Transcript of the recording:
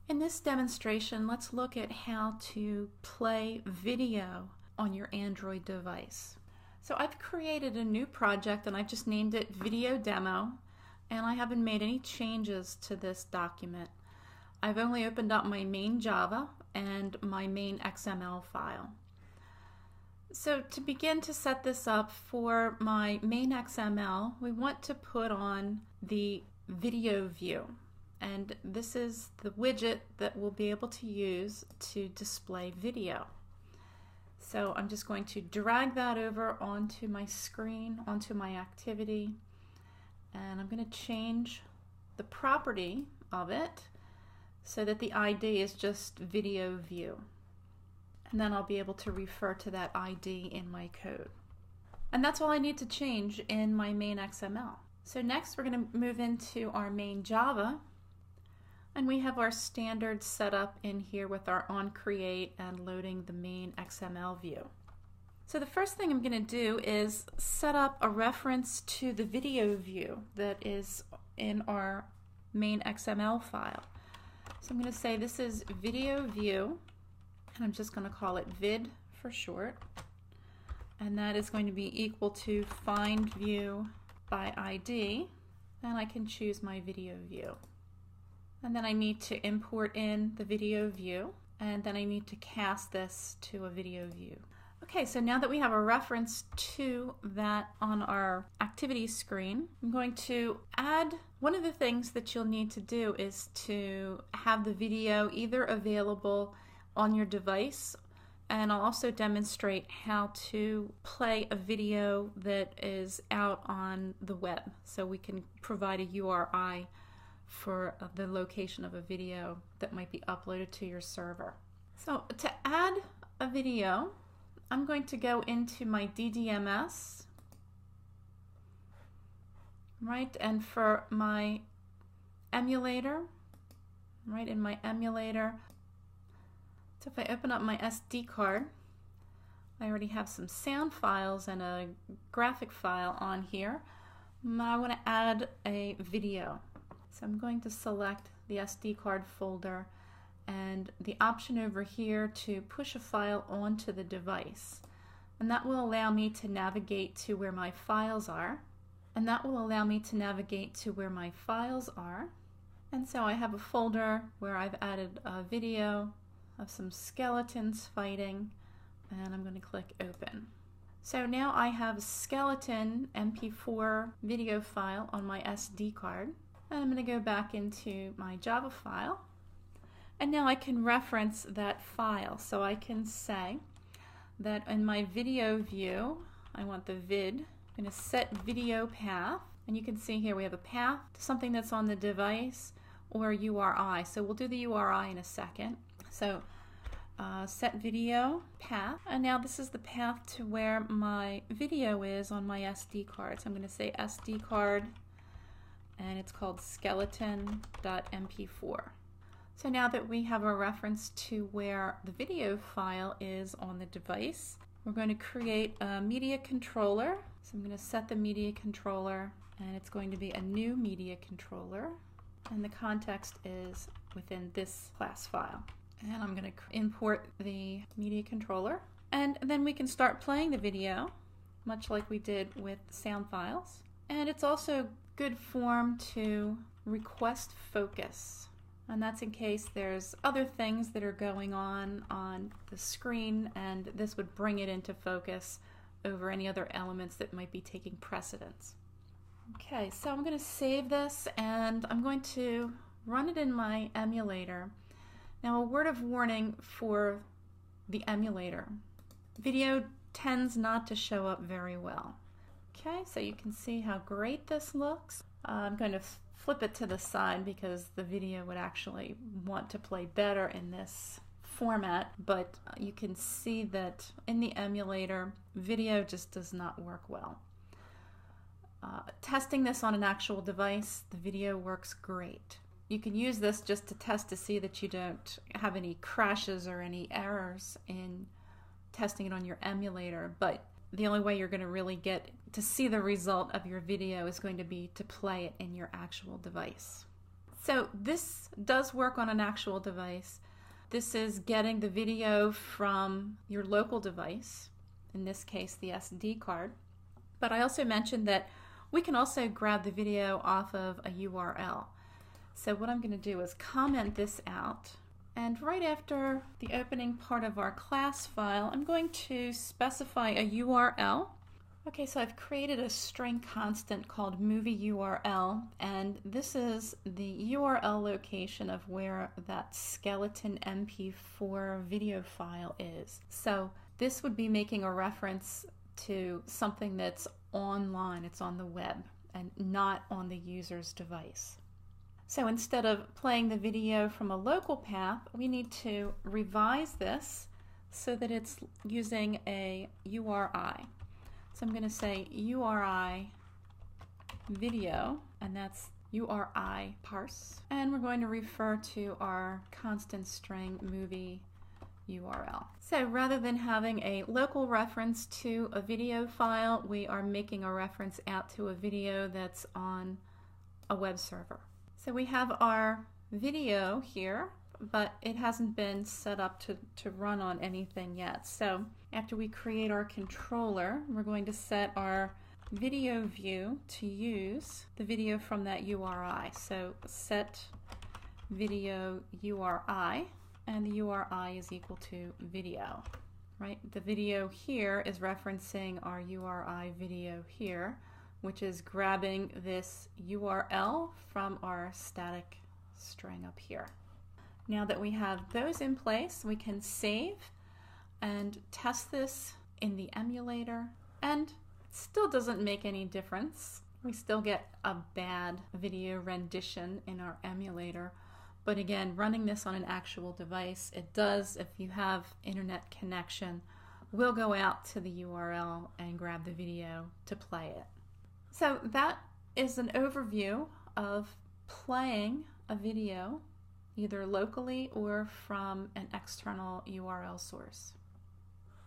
In this demonstration, let's look at how to play video on your Android device. So I've created a new project and I've just named it Video Demo, and I haven't made any changes to this document. I've only opened up my main Java and my main XML file. So to begin to set this up for my main XML, we want to put on the video view. And this is the widget that we'll be able to use to display video. So I'm just going to drag that over onto my screen, onto my activity, and I'm going to change the property of it so that the ID is just video view. And then I'll be able to refer to that ID in my code. And that's all I need to change in my main XML. So next we're going to move into our main Java. And we have our standard setup in here with our onCreate and loading the main XML view. So the first thing I'm going to do is set up a reference to the video view that is in our main XML file. So I'm going to say this is video view, and I'm just going to call it vid for short. And that is going to be equal to find view by ID, and I can choose my video view. And then I need to import in the video view, and then I need to cast this to a video view. Okay, so now that we have a reference to that on our activity screen, I'm going to add, one of the things that you'll need to do is to have the video either available on your device, and I'll also demonstrate how to play a video that is out on the web. So we can provide a URI for the location of a video that might be uploaded to your server. So to add a video, I'm going to go into my DDMS, right, and for my emulator, right, in my emulator, so if I open up my SD card, I already have some sound files and a graphic file on here. I want to add a video. So I'm going to select the SD card folder and the option over here to push a file onto the device. And that will allow me to navigate to where my files are. And that will allow me to navigate to where my files are. And so I have a folder where I've added a video of some skeletons fighting, and I'm going to click open. So now I have a skeleton MP4 video file on my SD card. And I'm going to go back into my Java file, and now I can reference that file. So I can say that in my video view, I want the vid. I'm going to set video path, and you can see here we have a path to something that's on the device or URI. So we'll do the URI in a second. So set video path, and now this is the path to where my video is on my SD card. So I'm going to say SD card, and it's called skeleton.mp4. So now that we have a reference to where the video file is on the device, we're going to create a media controller. So I'm going to set the media controller, and it's going to be a new media controller, and the context is within this class file. And I'm going to import the media controller, and then we can start playing the video, much like we did with sound files. And it's also good form to request focus, and that's in case there's other things that are going on the screen, and this would bring it into focus over any other elements that might be taking precedence. Okay, so I'm going to save this, and I'm going to run it in my emulator. Now, a word of warning for the emulator: video tends not to show up very well. Okay, so you can see how great this looks. I'm going to flip it to the side because the video would actually want to play better in this format, but you can see that in the emulator, video just does not work well. Testing this on an actual device, the video works great. You can use this just to test to see that you don't have any crashes or any errors in testing it on your emulator, but the only way you're going to really get to see the result of your video is going to be to play it in your actual device. So this does work on an actual device. This is getting the video from your local device, in this case the SD card. But I also mentioned that we can also grab the video off of a URL. So what I'm going to do is comment this out, and right after the opening part of our class file, I'm going to specify a URL. Okay, so I've created a string constant called movie URL, and this is the URL location of where that skeleton MP4 video file is. So this would be making a reference to something that's online, it's on the web, and not on the user's device. So instead of playing the video from a local path, we need to revise this so that it's using a URI. So I'm going to say URI video, and that's URI parse. And we're going to refer to our constant string movie URL. So rather than having a local reference to a video file, we are making a reference out to a video that's on a web server. So we have our video here, but it hasn't been set up to run on anything yet. So after we create our controller, we're going to set our video view to use the video from that URI. So set video URI, and the URI is equal to video, right? The video here is referencing our URI video here, which is grabbing this URL from our static string up here. Now that we have those in place, we can save and test this in the emulator, and it still doesn't make any difference. We still get a bad video rendition in our emulator, but again, running this on an actual device, it does, if you have internet connection, will go out to the URL and grab the video to play it. So that is an overview of playing a video either locally or from an external URL source.